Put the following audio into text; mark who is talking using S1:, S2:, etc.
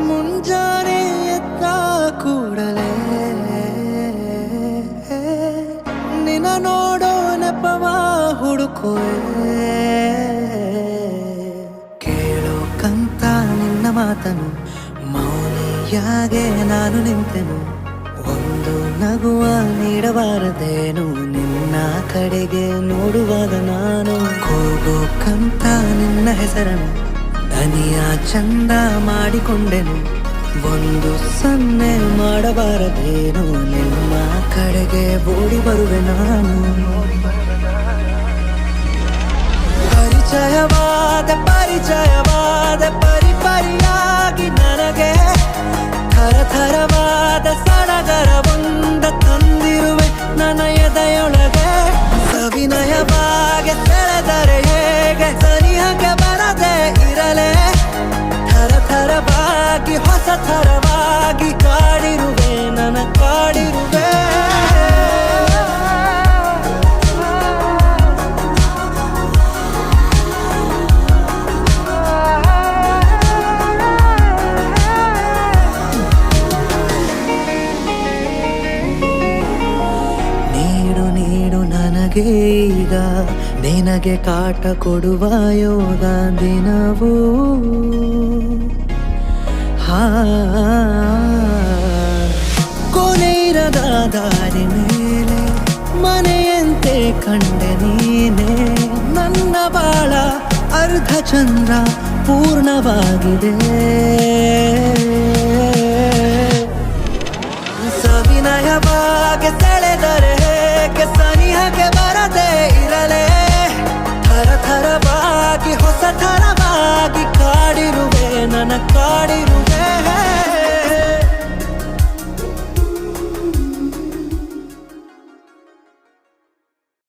S1: ಮುಂಜಾನೆ ಎದ್ದ ಕೂಡಲೇ ನಿನ್ನ ನೋಡೋ ನೆಪವ ಹುಡುಕುವೆ. ಕೇಳೋಕಂತ ನಿನ್ನ ಮಾತನು ಮೌನಿಯಾಗೆ ನಾನು ನಿಂತೆನು. ಒಂದು ನಗುವ ನೀಡಬಾರದೇನು ನಿನ್ನ ಕಡೆಗೆ ನೋಡುವಾಗ ನಾನು. ಕೂಗೋಕಂತ ನಿನ್ನ ಹೆಸರನ್ನು ದನಿಯ ಚಂದ ಮಾಡಿಕೊಂಡೆನು. ಒಂದು ಸನ್ನೆ ಮಾಡಬಾರದೇನು ನಿಮ್ಮ ಕಡೆಗೆ ಓಡಿ ಬರುವೆ ನಾನು. ಪರಿಚಯವಾದ ಪರಿಪರಿಯಾಗಿ ನನಗೆ ಥರಥರವಾದ ಸಡಗರವೊಂದ ತಂದಿರುವೆ ನನ್ನ ಎದೆಯೊಳಗೆ. ಸವಿನಯವಾಗಿ ಸೆಳೆದರೆ ಹೇಗೆ ಸನಿಹಕ್ಕೆ ಬರದೆ ಇರಲೇ. ಥರಥರವಾಗಿ ಹೊಸ ಥರವಾಗಿ ಕಾಡಿರುವೆ ನನ್ನ ಕಾಡಿರುವೆ. ಈಗ ನಿನಗೆ ಕಾಟ ಕೊಡುವ ಯೋಗ ದಿನವೂ ಕೊನೆ ಇರದ ದಾರಿ ಮೇಲೆ ಮನೆಯಂತೆ ಕಂಡೆ ನೀನೆ. ನನ್ನ ಬಾಳ ಅರ್ಧ ಚಂದ್ರ ಪೂರ್ಣವಾಗಿದೆ. ಸವಿನಯವಾಗಿ ಸೆಳೆದರೆ ಹೇಗೆ ಸನಿಹಕ್ಕೆ ಬರದೆ ಇರಲೇ. ಥರಥರವಾಗಿ ಹೊಸ ಥರವಾಗಿ ಕಾಡಿರುವೆ ನನ್ನ ಕಾಡಿರುವೆ.